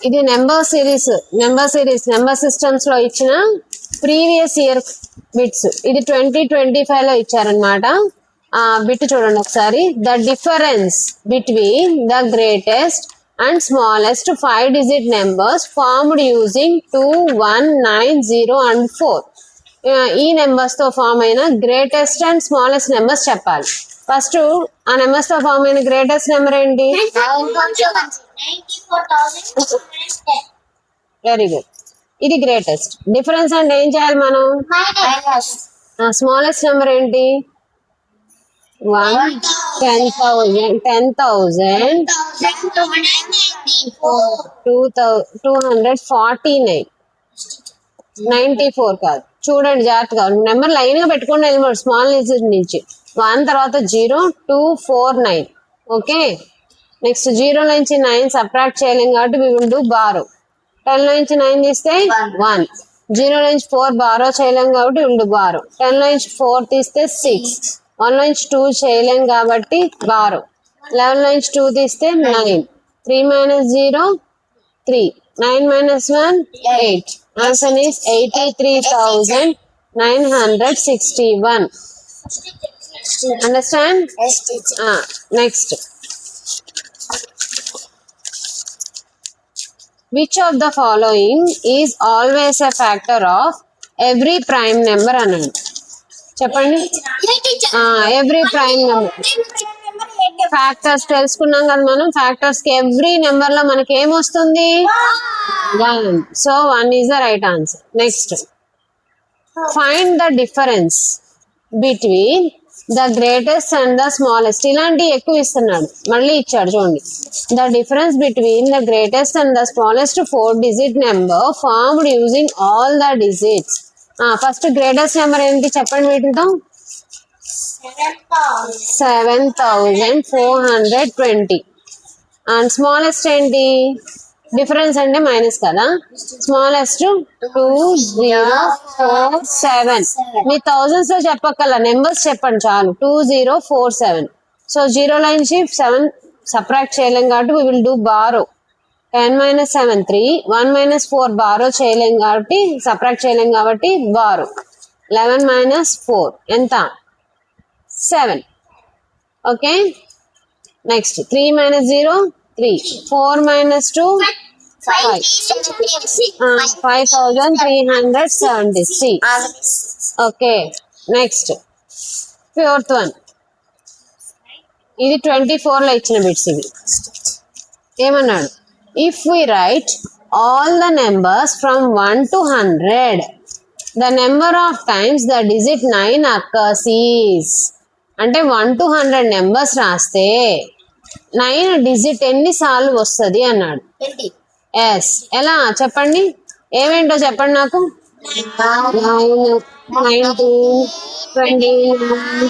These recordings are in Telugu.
ఇది నెంబర్ సిస్టమ్స్ లో ఇచ్చిన ప్రీవియస్ ఇయర్ బిట్స్. ఇది 2025 లో ఇచ్చారనమాట. బిట్ చూడండి ఒకసారి. The difference between the greatest and smallest 5-digit numbers formed using 2, 1, 9, 0 and 4. ఈ నెంబర్స్ తో ఫామ్ అయిన గ్రేటెస్ట్ అండ్ స్మాలెస్ట్ నెంబర్స్ చెప్పాలి. ఫస్ట్ ఆ నెంబర్స్ తో ఫామ్ అయిన గ్రేటెస్ట్ నెంబర్ ఏంటి? Very good. ఇది గ్రేటెస్ట్. డిఫరెన్స్ అంటే ఏం చేయాలి మనం? స్మాలెస్ట్ నెంబర్ ఏంటి? 1, 10,000, 249, 94 కాదు. చూడండి జాగ్రత్తగా, నెంబర్ లైన్ గా పెట్టుకుని వెళ్ళిపోండి. స్మాల్ డిజిట్ నుంచి 1 తర్వాత 0, 2, 4, 9. ఓకే. నెక్స్ట్ 0 నుంచి 9 సబ్ట్రాక్ట్ చేయలేం కాబట్టి we will do borrow. 10 నుంచి 9 తీస్తే 1. 0 నుంచి 4 బారో చేయలేం కాబట్టి we will do borrow. 10 నుంచి 4 తీస్తే 6. 1 నుంచి 2 చేయలేం కాబట్టి బారో. 11 నుంచి 2 తీస్తే 9. 3 minus 0, 3. 9 minus 1, 8. Answer is 83,961. Understand? Yes, teacher. Next. Which of the following is always a factor of every prime number అన్నాడు. చెప్పండి. ఎవ్రీ ప్రైమ్ నెంబర్ ఫ్యాక్టర్స్ తెలుసుకున్నాం కదా మనం. ఫ్యాక్టర్స్ కి ఎవ్రీ నెంబర్ లో మనకి ఏమొస్తుంది? 1. So 1 is the right answer. Next. Find the difference between the greatest and the smallest. ఇలాంటి ఎక్కువ ఇస్తున్నాడు, మళ్ళీ ఇచ్చాడు చూడండి. The difference between the greatest and the smallest 4-digit number formed using all the digits. First greatest number ఏంటి చెప్పండి వీటితో? 7,420. అండ్ స్మాలెస్ట్ ఏంటి? డిఫరెన్స్ అంటే మైనస్ కదా. స్మాలెస్ట్ 2047. మీ థౌజండ్స్ లో చెప్పక్కల, నెంబర్స్ చెప్పండి చాలు. 2047. సో 0 నుంచి 7 సబ్ట్రాక్ట్ చేయలేం కాబట్టి we will do borrow. 10 minus 7, 3. 1 minus 4 borrow చేయలేం కాబట్టి, సబ్ట్రాక్ట్ చేయలేం కాబట్టి బారో. 11 minus 4 ఎంత? 7. Okay. Next 3 minus 0, 3. 4 minus 2, 5. 5,373. Okay. Next 4th one. ఇది 24 లో ఇచ్చిన బిట్స్ ఇవి. ఏమన్నాడు? If we write all the numbers from 1 to 100, the number of times the digit 9 occurs is. అంటే 1 to 100 నెంబర్స్ రాస్తే 9 డిజిట్ ఎన్నిసార్లు వస్తుంది అన్నాడు. ఎస్. ఎలా చెప్పండి? ఏమేంటో చెప్పండి నాకు. 9, 19, 29.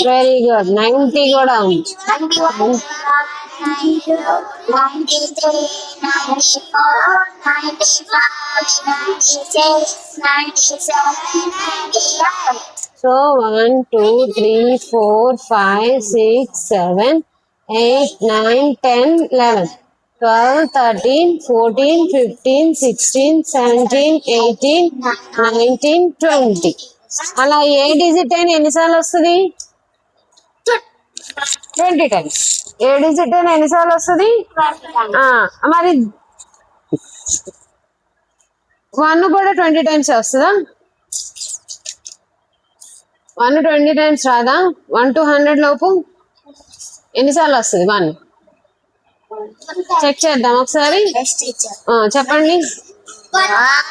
Very good. 90 కూడా ఉంది. 93, 94, 95, 96, 97, 98. సో 1, 2, 3, 4, 5, 6, 7, 8, 9, 10, 11, 12, 13, 14, 15, 16, 17, 18, 19, 20. అలా ఏ డిజిట్ అయినా ఎన్నిసార్లు వస్తుంది? 20 times. ఏ డిజిట్ అయినా ఎన్నిసార్లు వస్తుంది? మరి 1 కూడా 20 times వస్తుందా? 1 20 times రాదా? 1 to 100 లోపు ఎన్నిసార్లు వస్తుంది? 1 చెక్ చేద్దాం ఒకసారి. చెప్పండి. 12,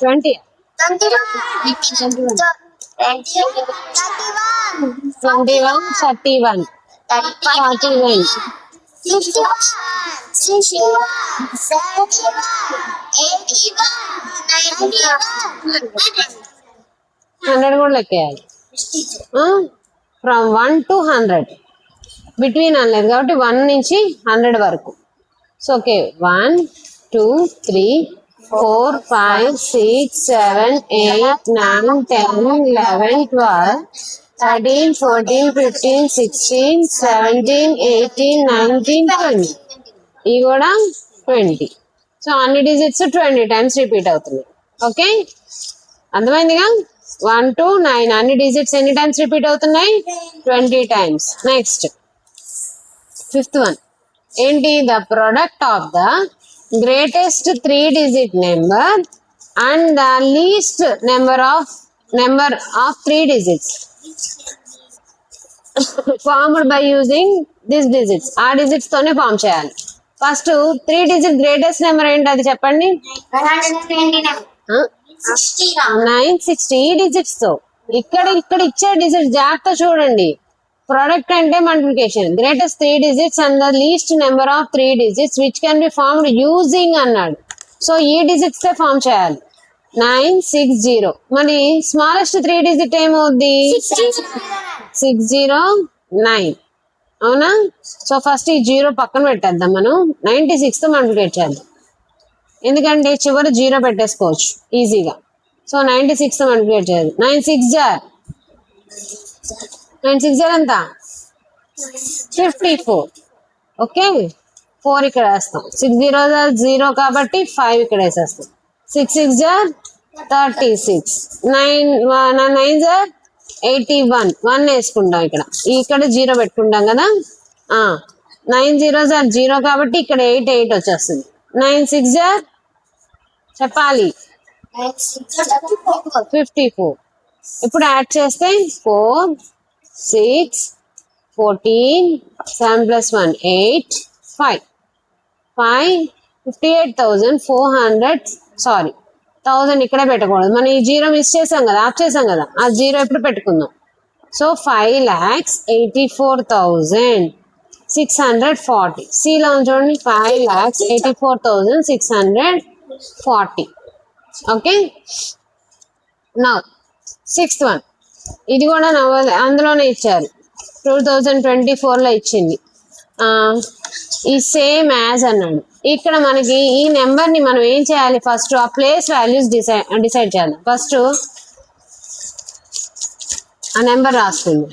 20, 21, 31, 41, 51, హండ్రెడ్ కూడా లెక్కేయాలి. ఫ్రమ్ 1 to 100 బిట్వీన్ అనలేదు కాబట్టి 1 నుంచి 100 వరకు. సో ఓకే 1 2 3 4 5 6 7 8 9 10 11 12 13 14 15 16 17 18 19 20 ఇవి కూడా 20. సో అన్ని డిజిట్స్ 20 టైమ్స్ రిపీట్ అవుతుంది. ఓకే అర్థమైందిగా 1 to 9 అన్ని డిజిట్స్ ఎన్ని టైమ్స్ రిపీట్ అవుతున్నాయి 20 టైమ్స్. నెక్స్ట్ ఫిఫ్త్ వన్ ఏంటి the product of the greatest 3 digit number and the least number of 3 digits formed by using this digits. ఆ డిజిట్స్ తోనే ఫామ్ చేయాలి. ఫస్ట్ 3 digit గ్రేటెస్ట్ నెంబర్ ఏంటి అది చెప్పండి. 960 ఈ డిజిట్స్ తో ఇక్కడ ఇచ్చే డిజిట్స్ జాగ్రత్త చూడండి. ప్రొడక్ట్ అంటే multiplication. Greatest 3 digits and the least number of 3 digits which can be formed using అన్నాడు. సో ఈ డిజిట్స్ తో ఫామ్ చేయాలి 960. మరి స్మాలెస్ట్ 3 digit ఏమవుద్ది 609 అవునా. సో ఫస్ట్ ఈ 0 పక్కన పెట్టేద్దాం. మనం 96 తో మల్టిప్లికేట్ చేద్దాం ఎందుకంటే చివరి 0 పెట్టేసుకోవచ్చు ఈజీగా. సో 96 తో మల్టిప్లికేట్ చేయాలి. 9 6 ఎంత 54. ఓకే 4 ఇక్కడ వేస్తాం. 6 0 కాబట్టి 5 ఇక్కడ వేసేస్తాం. 6 6 36 9 81 1 వేసుకుంటాం. ఇక్కడ 0 పెట్టుకుంటాం కదా. 9 0 0 కాబట్టి ఇక్కడ 8 వచ్చేస్తుంది. 9 6 చెప్పాలి 54. ఇప్పుడు యాడ్ చేస్తే 4 6 14 7 + 1 8 5 58,400 సారీ 1000 ఇక్కడే పెట్టకూడదు. మనం ఈ 0 మిస్ చేసాం కదా ఆఫ్ చేసాం కదా ఆ 0 ఇప్పుడు పెట్టుకుందాం. సో 5,84,640 సిలో చూడండి 5,84,640. ఓకే నౌ సిక్స్త్ వన్ ఇది కూడా అందులోనే ఇచ్చారు 2024లో ఇచ్చింది. ఈ సేమ్ యాజ్ అన్నాడు. ఇక్కడ మనకి ఈ నెంబర్ ని మనం ఏం చేయాలి ఫస్ట్ ఆ ప్లేస్ వాల్యూస్ డిసైడ్ చేయాలి. ఫస్ట్ ఆ నెంబర్ రాసుకుంది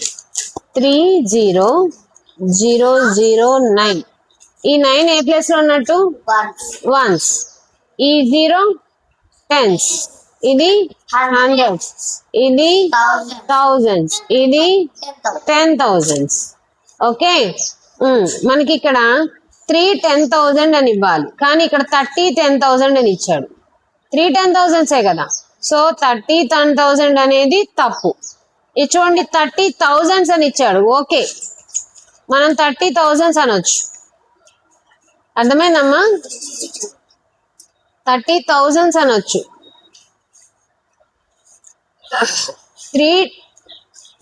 30009. ఈ 9 ఏ ప్లేస్ లో ఉన్నట్టు వన్స్, ఈ 0 టెన్స్, ఇది హండ్రెడ్స్, ఇది థౌజండ్స్, ఇది 10,000s. ఓకే మనకి ఇక్కడ 3 10,000 అని ఇవ్వాలి కానీ ఇక్కడ 30 10,000 అని ఇచ్చాడు. 3 10,000s కదా. సో 30 10,000 అనేది తప్పు. ఇది చూడండి 30,000s అని ఇచ్చాడు. ఓకే మనం 30,000s అనొచ్చు. అర్థమైందమ్మా 30,000s అనొచ్చు.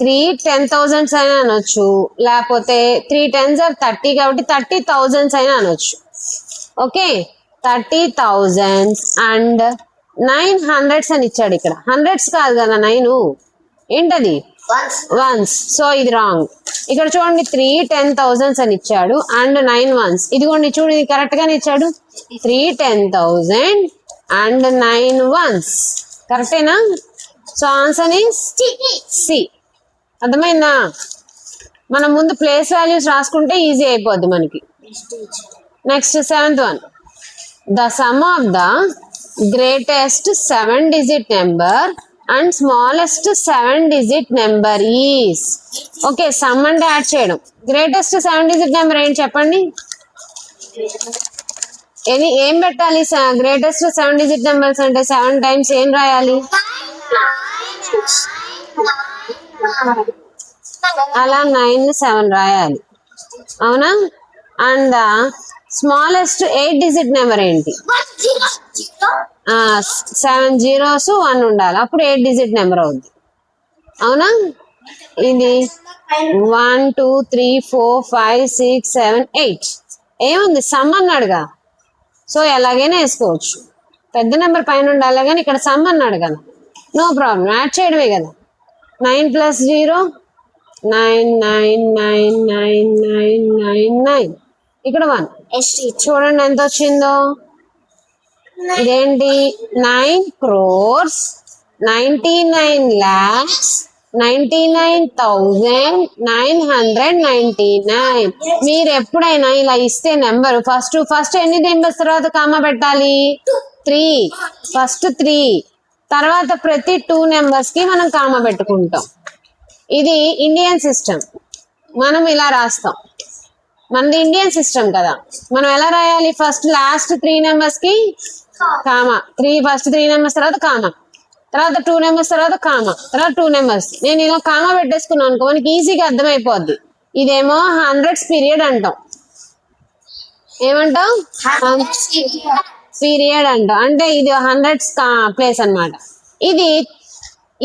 3 10,000s అయినా అనొచ్చు, లేకపోతే 3 10s are 30 కాబట్టి 30,000s అయినా అనొచ్చు. ఓకే 30,000s అండ్ 900s అని ఇచ్చాడు. ఇక్కడ హండ్రెడ్స్ కాదు కదా 9 ఏంటది వన్స్. సో ఇది రాంగ్. ఇక్కడ చూడండి 3 10,000s అని ఇచ్చాడు అండ్ 9 ones. ఇదిగోండి చూడు ఇది కరెక్ట్ గానే ఇచ్చాడు 3 10,000 అండ్ 9 ones. కరెక్టేనా? So answer is C. అర్థమైందా? మనం ముందు ప్లేస్ వాల్యూస్ రాసుకుంటే ఈజీ అయిపోద్ది మనకి. Next 7th one the sum of the greatest 7-digit number and smallest 7-digit number is. Okay sum అంటే యాడ్ చేయడం. గ్రేటెస్ట్ 7-digit నెంబర్ ఏంటి చెప్పండి. ఏం పెట్టాలి? గ్రేటెస్ట్ 7-digit నెంబర్స్ అంటే 7 times ఏం రాయాలి? అలా 9 7 రాయాలి. అవునా? అండ్ స్మాలెస్ట్ 8-digit నెంబర్ ఏంటి? 7 zeros 1 ఉండాలి, అప్పుడు 8-digit నెంబర్ అవుద్ది. అవునా? ఇది 1 2 3 4 5 6 7 8 ఏముంది సమ్ అన్నాడుగా, సో ఎలాగైనా వేసుకోవచ్చు. పెద్ద నెంబర్ పైన ఉండాలి కానీ ఇక్కడ సమ్ అన్నాడు కదా, నో ప్రాబ్లం, యాడ్ చేయడమే కదా. 9 + 0 9 9 9 9 9 9 9. ఇక్కడ 1 చూడండి ఎంత వచ్చిందో. ఇదేంటి 9 crores 99,99,999. మీరు ఎప్పుడైనా ఇలా ఇస్తే నెంబర్ ఫస్ట్ ఎన్ని నెంబర్స్ తర్వాత కామా పెట్టాలి? 3. ఫస్ట్ 3, తర్వాత ప్రతి 2 నెంబర్స్ కి మనం కామా పెట్టుకుంటాం. ఇది ఇండియన్ సిస్టమ్, మనం ఇలా రాస్తాం. మనది ఇండియన్ సిస్టమ్ కదా, మనం ఎలా రాయాలి? ఫస్ట్ లాస్ట్ 3 నెంబర్స్ కి కామా, ఫస్ట్ 3 నెంబర్స్ తర్వాత కామా, తర్వాత 2 నెంబర్స్ తర్వాత కామా, తర్వాత 2 నెంబర్స్. నేను ఇలా కామా పెట్టేసుకున్నాను అనుకో, మనకి ఈజీగా అర్థమైపోద్ది. ఇదేమో 100s పీరియడ్ అంటాం. ఏమంటాం? పీరియడ్ అంటాం, అంటే ఇది 100s ప్లేస్ అన్నమాట.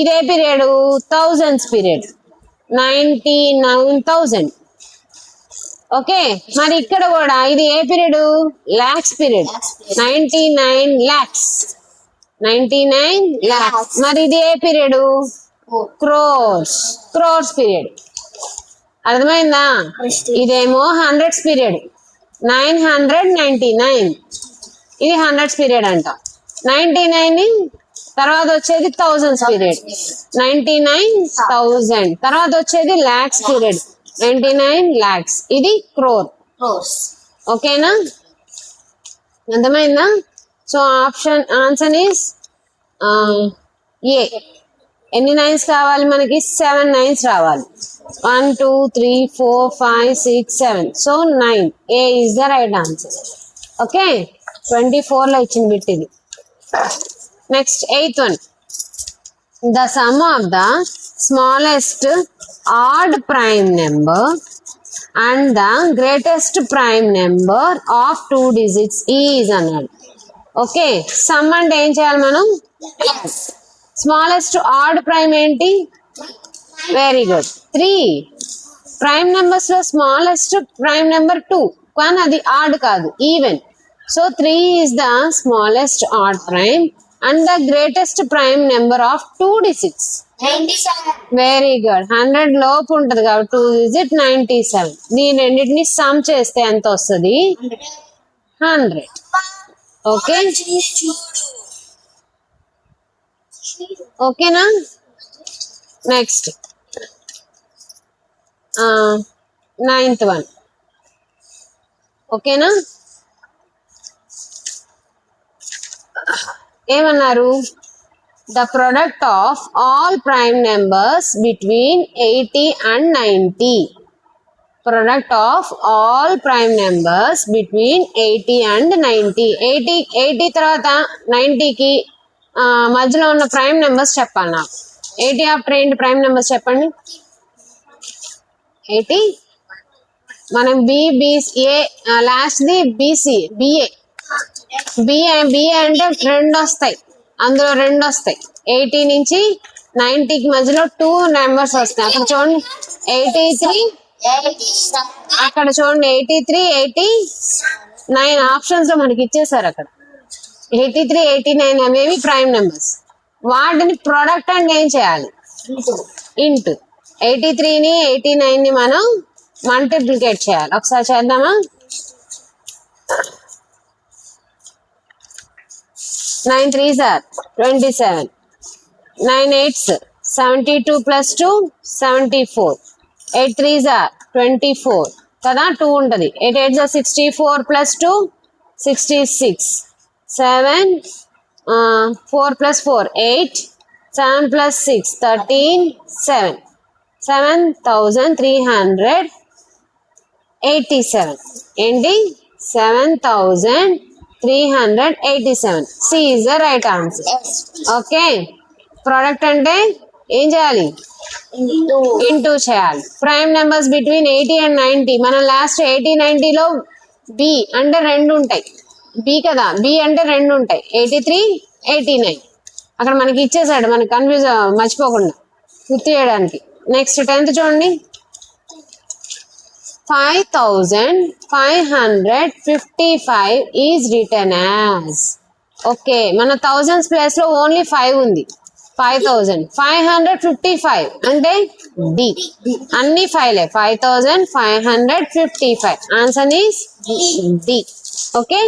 ఇదే పీరియడ్ 1000s పీరియడ్, 99,000. ఓకే, మరి ఇక్కడ కూడా ఇది a period? Lakhs period, 99 lakhs. మరి ఇది ఏ పీరియడ్? క్రోర్స్ పీరియడ్. అర్థమైందా? ఇదేమో 100s పీరియడ్, 999. ఇది 100s పీరియడ్ అంటాం. 99 తర్వాత వచ్చేది 1000s పీరియడ్, 99,000. తర్వాత వచ్చేది లాక్స్ పీరియడ్, 99 lakhs. ఇది క్రోర్. ఓకేనా? అర్థమైందా? So answer is a. ఎన్ని 9s కావాలి మనకి? 7 9s రావాలి. 1 2 3 4 5 6 7. So 9. A is the right answer. Okay, 24 లో ఇచ్చిన బిట్ ఇది. Next 8th one. The sum of the smallest odd prime number and the greatest prime number of 2 digits is అన్నాడు. ఓకే, సమ్ అంటే ఏం చేయాలి మనం? స్మాలెస్ట్ ఆడ్ ప్రైమ్ ఏంటి? Very good, 3. ప్రైమ్ నెంబర్స్ లో స్మాలెస్ట్ ప్రైమ్ నెంబర్ 2, కానీ అది ఆడ్ కాదు, even. So 3 is the smallest odd prime and the greatest prime number of 2 digits. 97. Very good, 100 లోపు ఉంటది కాబట్టి 2 digit 97. దీని రెండింటిని సమ్ చేస్తే ఎంత వస్తుంది? 100. ఓకే, ఓకేనా? Next 9th one. ఓకేనా? ఏమన్నారు? The product of all prime numbers between 80 and 90. Product of all prime numbers between 80 and 90. 80 తర్వాత 90కి మధ్యలో ఉన్న ప్రైమ్ నెంబర్స్ చెప్పాలి నాకు. 80 ఆఫ్టర్ ఏంటి ప్రైమ్ నెంబర్స్ చెప్పండి? 80 మనం ఏ లాస్ట్ది బీసీ, బిఏ అంటే 2 వస్తాయి, అందులో 2 వస్తాయి. 80 నుంచి 90కి మధ్యలో 2 నెంబర్స్ వస్తాయి. అక్కడ చూడండి 83, అక్కడ చూడండి 83 89 ఆప్షన్స్ లో మనకి ఇచ్చేసారు. అక్కడ 83 89 అనేవి ప్రైమ్ నెంబర్స్. వాటిని ప్రొడక్ట్ అంటే ఏం చేయాలి? ఇంటూ 83ని 89ని మనం మల్టిప్లికేట్ చేయాలి. ఒకసారి చేద్దామా? 9 3s are 27, 9 8s 72 plus 2 74, 8 3s are 24 కదా, 2 ఉంటది. 8 8s are 64 plus 2 66, 7 4 plus 4 8, 7 plus 6 13, 7 7,387. ఏంటి? 7,387. C is the right answer. Okay, product అంటే ఏం చేయాలి? ఇంటూ చేయాలి. Prime numbers between 80 and 90. మనం లాస్ట్ 80 90లో బి అంటే 2 ఉంటాయి. బి కదా, బి అంటే 2 ఉంటాయి. 83 89 అక్కడ మనకి ఇచ్చేసాడు, మనకి కన్ఫ్యూజ్ మర్చిపోకుండా గుర్తు చేయడానికి. నెక్స్ట్ 10th చూడండి. 5555 ఈజ్ రిటర్న్ యాజ్. ఓకే, మన థౌజండ్స్ ప్లేస్ లో ఓన్లీ 5 ఉంది. 5555 అంటే డి. అన్ని 5లే. 5555 ఆన్సర్ ఈస్ డి. ఓకే.